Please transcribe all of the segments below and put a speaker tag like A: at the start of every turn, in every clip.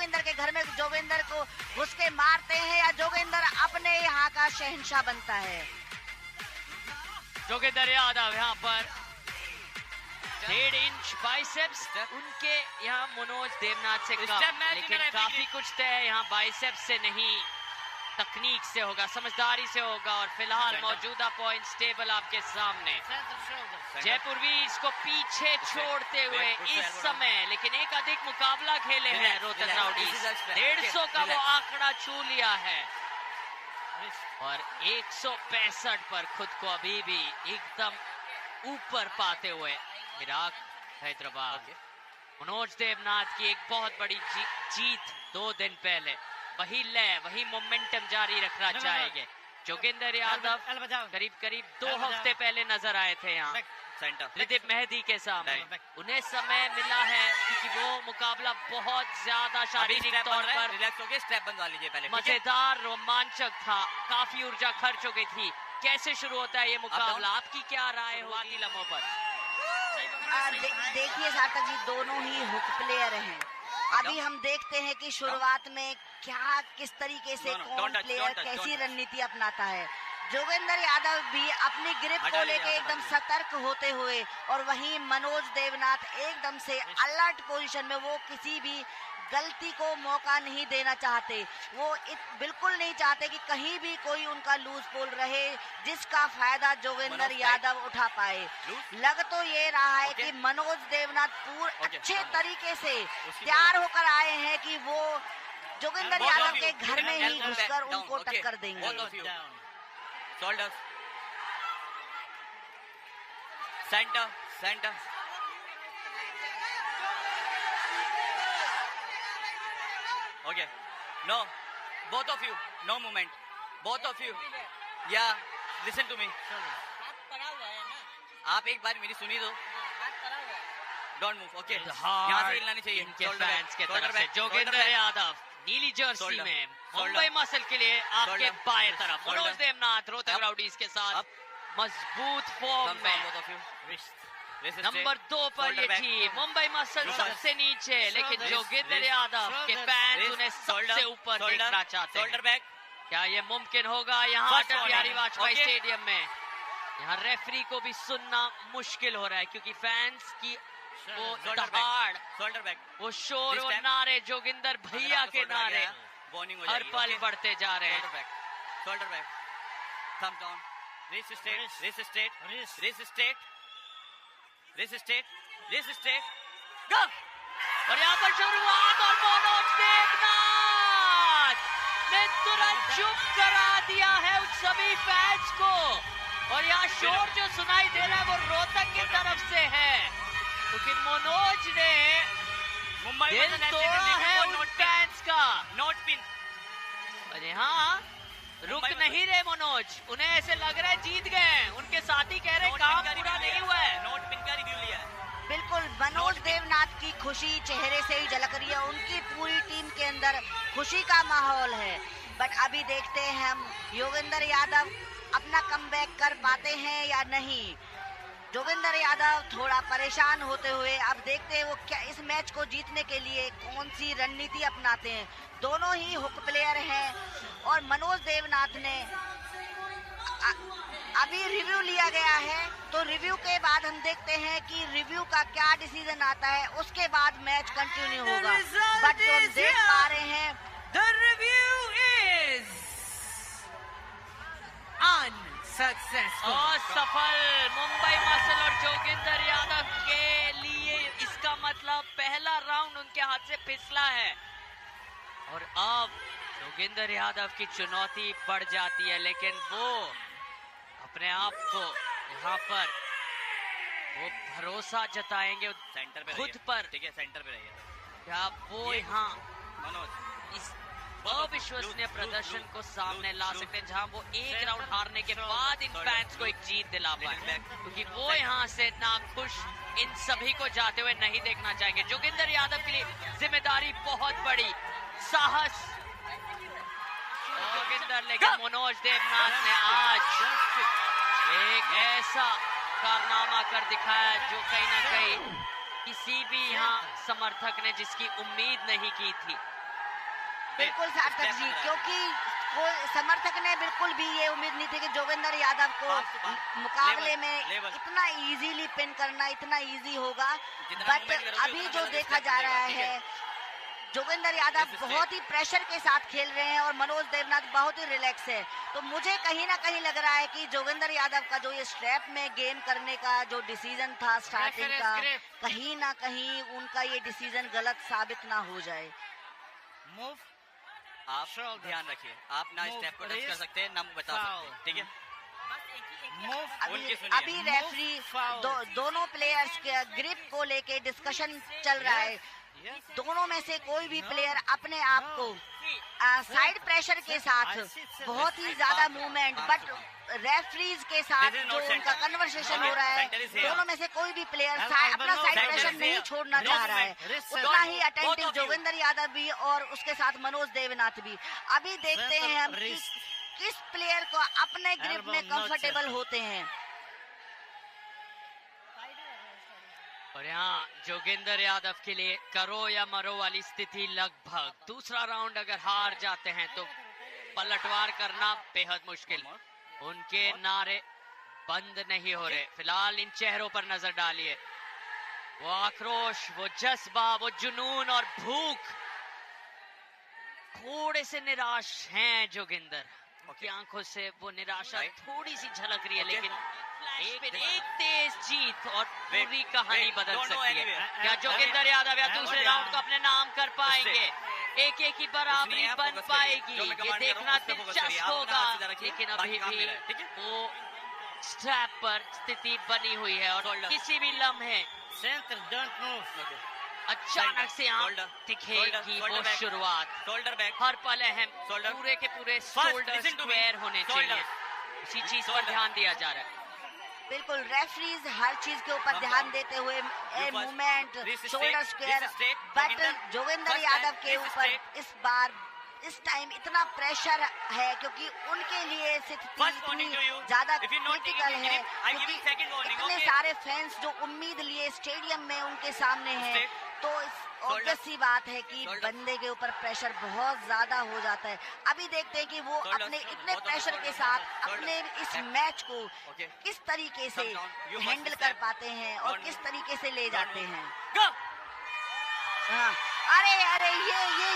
A: जोगिंदर के घर में जोगिंदर को घुस के मारते हैं या जोगिंदर अपने यहाँ का शहंशाह बनता है।
B: जोगिंदर यादव यहाँ पर 1.5 इंच बाइसेप्स उनके यहाँ मनोज देवनाथ से कम, लेकिन काफी कुछ तय यहाँ बाइसेप्स से नहीं, तकनीक से होगा, समझदारी से होगा। और फिलहाल मौजूदा पॉइंट्स टेबल आपके सामने। जयपुरवीर को पीछे छोड़ते हुए इस समय, लेकिन एक अधिक मुकाबला खेले हैं रोहतक राउडीज, 150 का वो आंकड़ा छू लिया है और 165 पर खुद को अभी भी एकदम ऊपर पाते हुए इराक हैदराबाद। मनोज देवनाथ की एक बहुत बड़ी जीत 2 दिन पहले, वही लय वही मोमेंटम जारी रखना चाहेंगे। जोगिंदर यादव करीब 2 हफ्ते पहले नजर आए थे यहाँ त्रिदीप मेहदी के सामने, उन्हें समय मिला है क्योंकि वो मुकाबला बहुत ज्यादा शारीरिक तौर पर
C: स्टेप बनवा लीजिए पहले,
B: मजेदार रोमांचक था, काफी ऊर्जा खर्च हो गई थी। कैसे शुरू होता है ये मुकाबला, आपकी क्या राय होगी लम्हों पर?
A: देखिए सार्थक जी, दोनों ही हुक प्लेयर हैं। अभी हम देखते हैं कि शुरुआत में क्या किस तरीके से कौन प्लेयर कैसी रणनीति अपनाता है। जोगिंदर यादव भी अपनी ग्रिप को लेके एकदम सतर्क होते हुए, और वहीं मनोज देवनाथ एकदम से अलर्ट पोजीशन में, वो किसी भी गलती को मौका नहीं देना चाहते। वो बिल्कुल नहीं चाहते कि कहीं भी कोई उनका लूज पोल रहे जिसका फायदा जोगिंदर यादव उठा पाए। लग तो ये रहा है कि मनोज देवनाथ अच्छे तरीके से तैयार होकर आए हैं कि वो जोगिंदर यादव के घर में ही घुसकर उनको टक्कर देंगे।
C: Centre Okay. No. Both of you. No movement. Both of you. Yeah. Listen to me. आप एक बार मेरी सुनी दो. Don't move. Okay. यहाँ से हिलना नहीं चाहिए.
B: इनके फैंस के तरफ से जोगिंदर यादव नीली जर्सी में मुंबई मसल के लिए आपके बाएं तरफ मनोज देवनाथ रोहतक राउडीज के साथ मजबूत फॉर्म में। नंबर 2 पर ये थी मुंबई मसल सबसे नीचे, लेकिन जोगिंदर यादव के फैंस उन्हें सबसे ऊपर देखना चाहते हैं। क्या ये मुमकिन होगा यहाँ अटल बिहारी वाजपेयी स्टेडियम में? यहाँ रेफरी को भी सुनना मुश्किल हो रहा है क्योंकि फैंस की वो दहाड़, वो शोर, वो नारे, जोगिंदर भैया के नारे हर पल बढ़ते जा रहे हैं।
C: Go!
B: और यहाँ पर शुरुआत, और मनोज देवनाथ ने तुरंत चुप करा दिया है उन सभी फैंस को। और यहाँ शोर जो सुनाई दे रहा है वो रोहतक की तरफ से है क्योंकि मनोज ने दिल तोड़ा है उन फैंस का।
C: Note pin.
B: अरे हाँ, रुक नहीं रहे मनोज, उन्हें ऐसे लग रहा है जीत गए। उनके साथी कह रहे काम पूरा नहीं हुआ है।
C: नोट पिन का रिव्यू लिया है।
A: बिल्कुल मनोज देवनाथ की खुशी चेहरे से ही झलक रही है, उनकी पूरी टीम के अंदर खुशी का माहौल है। बट अभी देखते हैं हम जोगिंदर यादव अपना कमबैक कर पाते हैं या नहीं। जोगिंदर यादव थोड़ा परेशान होते हुए अब देखते हैं वो क्या इस मैच को जीतने के लिए कौन सी रणनीति अपनाते हैं। दोनों ही हुक प्लेयर हैं और मनोज देवनाथ ने अभी रिव्यू लिया गया है, तो रिव्यू के बाद हम देखते हैं कि रिव्यू का क्या डिसीजन आता है, उसके बाद मैच कंटिन्यू होगा। बट जो हम देख पा रहे हैं
D: The review is unsuccessful.
B: असफल मुंबई मसल और जोगिंदर यादव के लिए इसका मतलब पहला राउंड उनके हाथ से फिसला है और अब जोगिंदर यादव की चुनौती बढ़ जाती है, लेकिन वो अपने आप को यहाँ पर वो भरोसा जताएंगे
C: सेंटर पे
B: खुद पर।
C: ठीक है, सेंटर पे रहिए।
B: क्या वो यहाँ
C: मनोज
B: इस अविश्वसनीय प्रदर्शन को सामने ला सकते हैं जहां वो एक राउंड हारने के बाद इन फैंस को एक जीत दिला पाए, क्योंकि वो यहाँ से नाखुश इन सभी को जाते हुए नहीं देखना चाहेंगे। जोगिंदर यादव के लिए जिम्मेदारी बहुत बड़ी, साहस जोगिंदर, लेकिन मनोज देवनाथ ने आज एक ऐसा कारनामा कर दिखाया जो कहीं ना कहीं किसी भी यहाँ समर्थक ने जिसकी उम्मीद नहीं की थी।
A: बिल्कुल सार्थक जी, क्योंकि समर्थक ने बिल्कुल भी ये उम्मीद नहीं थी कि जोगिंदर यादव को मुकाबले में इतना इजीली पिन करना इतना इजी होगा। बट अभी जो देखा जा रहा है, जोगिंदर यादव बहुत ही प्रेशर के साथ खेल रहे हैं और मनोज देवनाथ बहुत ही रिलैक्स है। तो मुझे कहीं ना कहीं लग रहा है कि जोगिंदर यादव का जो ये स्ट्रैप में गेम करने का जो डिसीजन था स्टार्टिंग का, कहीं ना कहीं उनका ये डिसीजन गलत साबित ना हो जाए।
C: मूव आप ध्यान रखिए, आप ना स्टेप को टच कर सकते हैं ना बता सकते, ठीक है।
A: अभी रेफरी दोनों प्लेयर्स के ग्रिप को लेके डिस्कशन चल रहा है। दोनों में से कोई भी प्लेयर अपने आप को साइड प्रेशर के साथ बहुत ही ज्यादा मूवमेंट, बट रेफरीज के साथ जो उनका कन्वर्सेशन हो रहा है, दोनों में से कोई भी प्लेयर अपना साइड प्रेशर नहीं छोड़ना चाह रहा है। उतना ही अटेंटिव जोगिंदर यादव भी और उसके साथ मनोज देवनाथ भी। अभी देखते हैं हम किस प्लेयर को अपने ग्रिप में कंफर्टेबल होते हैं।
B: और यहाँ जोगिंदर यादव के लिए करो या मरो वाली स्थिति लगभग। दूसरा राउंड अगर हार जाते हैं तो पलटवार करना बेहद मुश्किल। उनके नारे बंद नहीं हो रहे। फिलहाल इन चेहरों पर नजर डालिए, वो आक्रोश, वो जज्बा, वो जुनून और भूख। थोड़े से निराश हैं जोगिंदर, उनकी आंखों से वो निराशा थोड़ी सी झलक रही है, लेकिन एक तेज जीत और पूरी कहानी बदल सकती है। क्या जोगिंदर यादव या दूसरे राउंड को अपने नाम कर पाएंगे? एक एक ही बराबरी बन पाएगी, ये देखना दिलचस्प होगा। लेकिन अभी भी वो स्ट्रैप पर स्थिति बनी हुई है और किसी भी लम्हे अचानक से यहाँ दिखेगी वो शुरुआत। हर पल अहम, पूरे के पूरे शोल्डर स्क्वायर होने चाहिए, इसी चीज पर ध्यान दिया जा रहा है।
A: बिल्कुल, रेफरीज हर चीज के ऊपर ध्यान देते हुए movement, shoulder square, but Joginder Yadav के ऊपर इस टाइम इतना प्रेशर है क्योंकि उनके लिए स्थिति इतनी ज्यादा क्रिटिकल है, क्योंकि इतने सारे फैंस जो उम्मीद लिए स्टेडियम में उनके सामने हैं। तो ऑब्वियस सी बात है कि बंदे के ऊपर प्रेशर बहुत ज्यादा हो जाता है। अभी देखते हैं कि वो अपने इतने प्रेशर के साथ अपने इस मैच को किस तरीके से हैंडल कर पाते हैं और किस तरीके से ले जाते हैं। हाँ, अरे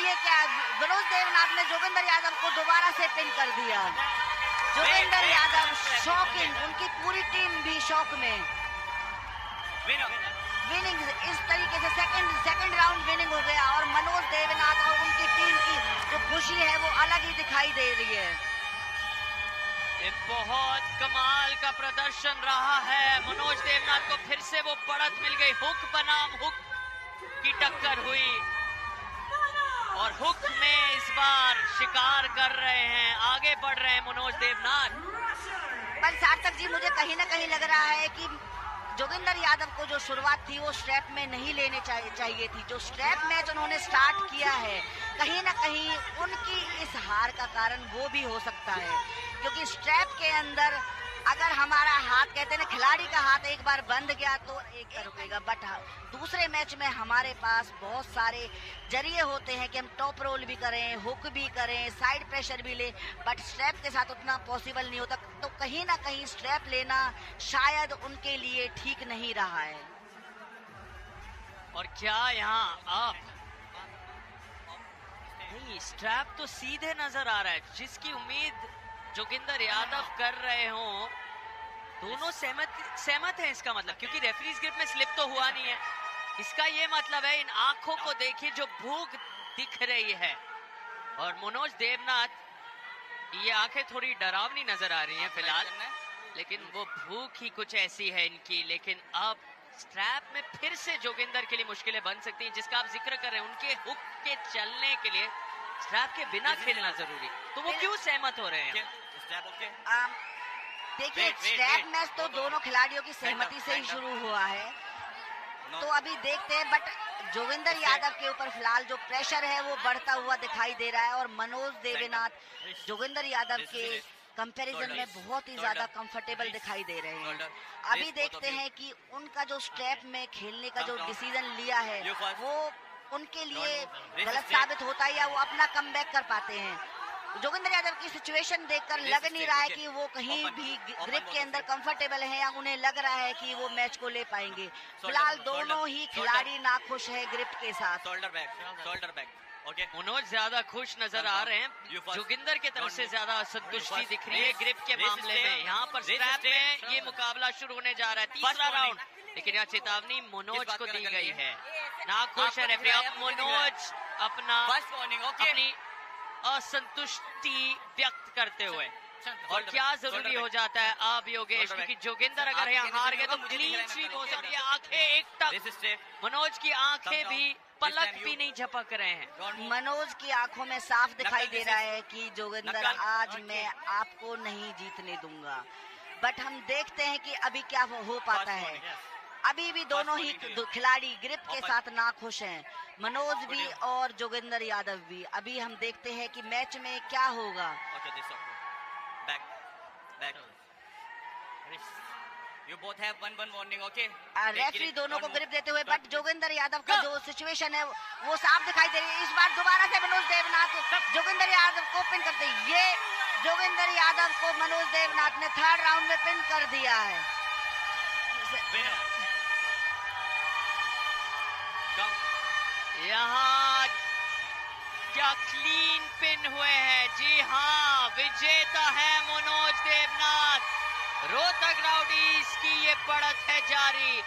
A: ये क्या, मनोज देवनाथ ने जोगिंदर यादव को दोबारा से पिन कर दिया। जोगिंदर यादव शॉकिंग, उनकी पूरी टीम भी शॉक में। विनिंग इस तरीके से सेकंड राउंड विनिंग हो गया और मनोज देवनाथ और उनकी टीम की जो खुशी है वो अलग ही दिखाई दे रही है।
B: ये बहुत कमाल का प्रदर्शन रहा है। मनोज देवनाथ को फिर से वो बढ़त मिल गई, हुक बनाम हुक की टक्कर हुई और हुक में इस बार शिकार कर रहे हैं, आगे बढ़ रहे हैं मनोज देवनाथ।
A: पर सार्थक जी, मुझे कहीं ना कहीं लग रहा है कि जोगिंदर यादव को जो शुरुआत थी वो स्ट्रैप में नहीं लेने चाहिए थी। जो स्ट्रैप मैच उन्होंने स्टार्ट किया है, कहीं ना कहीं उनकी इस हार का कारण वो भी हो सकता है, क्योंकि स्ट्रैप के अंदर अगर हमारा हाथ, कहते हैं ना, खिलाड़ी का हाथ एक बार बंद गया तो एक बार रुकेगा, बट दूसरे मैच में हमारे पास बहुत सारे जरिए होते हैं कि हम टॉप रोल भी करें, हुक भी करें, साइड प्रेशर भी ले, बट स्ट्रैप के साथ उतना पॉसिबल नहीं होता। तो कहीं ना कहीं स्ट्रैप लेना शायद उनके लिए ठीक नहीं रहा है।
B: और क्या यहाँ आप नहीं, स्ट्रैप तो सीधे नजर आ रहा है, जिसकी उम्मीद जोगिंदर यादव कर रहे हो। दोनों सहमत हैं इसका मतलब, क्योंकि रेफरीज ग्रिप में स्लिप तो हुआ नहीं है। इसका ये मतलब है, इन आंखों को देखिए जो भूख दिख रही है। और मनोज देवनाथ, ये आंखें थोड़ी डरावनी नजर आ रही हैं फिलहाल, लेकिन वो भूख ही कुछ ऐसी है इनकी। लेकिन अब स्ट्रैप में फिर से जोगिंदर के लिए मुश्किलें बन सकती हैं, जिसका आप जिक्र कर रहे हैं। उनके हुक के चलने के लिए स्ट्रैप के बिना खेलना जरूरी, तो वो क्यों सहमत हो रहे हैं?
A: देखिए, स्ट्रैप मैच तो दोनों खिलाड़ियों की सहमति से ही शुरू हुआ है, तो अभी देखते हैं। बट जोगिंदर यादव के ऊपर फिलहाल जो प्रेशर है वो बढ़ता हुआ दिखाई दे रहा है और मनोज देवनाथ जोगिंदर यादव के कंपैरिजन में बहुत ही ज्यादा कंफर्टेबल दिखाई दे रहे हैं। अभी देखते हैं कि उनका जो स्ट्रैप में खेलने का जो डिसीजन लिया है वो उनके लिए गलत साबित होता है या वो अपना कमबैक कर पाते हैं। जोगिंदर यादव की सिचुएशन देखकर लग नहीं रहा है कि वो कहीं भी ग्रिप के अंदर कंफर्टेबल है या उन्हें लग रहा है कि वो मैच को ले पाएंगे। फिलहाल दोनों ही खिलाड़ी नाखुश है ग्रिप के साथ।
C: Shoulder back okay.
B: मनोज ज्यादा खुश नजर आ रहे हैं, जोगिंदर की तरफ से ज्यादा असंतुष्टि दिख रही है ग्रिप के मामले में। यहाँ पर स्ट्रैप में ये मुकाबला शुरू होने जा रहा है, तीसरा राउंड, लेकिन यह चेतावनी मनोज को दी गई है। नाखुश है रेफरी। अब मनोज अपनी असंतुष्टि व्यक्त करते हुए, और क्या जरूरी हो जाता है अब योगेश, क्योंकि जोगिंदर अगर यहाँ हार गए तो क्लीन स्वीप हो सकती है। आंखें एकटक, मनोज की आंखें भी पलक भी नहीं झपक रहे हैं।
A: मनोज की आंखों में साफ दिखाई दे रहा है कि जोगिंदर आज मैं आपको नहीं जीतने दूंगा। बट हम देखते हैं कि अभी क्या हो पाता है। अभी भी दोनों ही खिलाड़ी ग्रिप के साथ नाखुश हैं, मनोज भी और जोगिंदर यादव भी। अभी हम देखते हैं कि मैच में क्या होगा।
C: You both have one warning, okay?
A: Referee दोनों को ग्रिप देते हुए, बट जोगिंदर यादव का जो सिचुएशन है वो साफ दिखाई दे रही है। इस बार दोबारा से मनोज देवनाथ जोगिंदर यादव को पिन करते हैं। ये जोगिंदर यादव को मनोज देवनाथ ने थर्ड राउंड में पिन कर दिया है।
B: यहाँ क्या क्लीन पिन हुए हैं। जी हाँ, विजेता है मनोज देवनाथ। रोहतक राउडीज की ये बढ़त है जारी,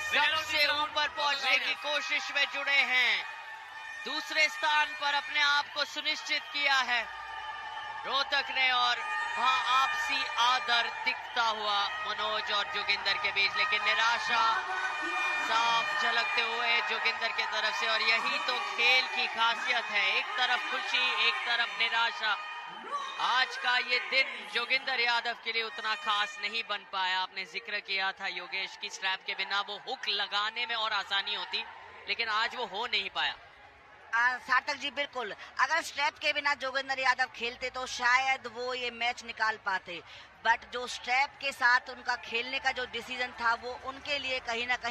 B: सबसे ऊपर पहुंचने की कोशिश में जुड़े हैं। दूसरे स्थान पर अपने आप को सुनिश्चित किया है रोहतक ने, और वहां आपसी आदर दिखता हुआ मनोज और जोगिंदर के बीच, लेकिन निराशा साफ झलकते हुए जोगिंदर के तरफ से। और यही तो खेल की खासियत है, एक तरफ खुशी एक तरफ निराशा। आज का ये दिन जोगिंदर यादव के लिए उतना खास नहीं बन पाया। आपने जिक्र किया था योगेश की स्ट्रैप के बिना वो हुक लगाने में और आसानी होती, लेकिन आज वो हो नहीं पाया।
A: सार्थक जी बिल्कुल, अगर स्ट्रैप के बिना जोगिंदर यादव खेलते तो शायद वो ये मैच निकाल पाते, बट जो स्ट्रैप के साथ उनका खेलने का जो डिसीजन था वो उनके लिए कहीं ना कहीं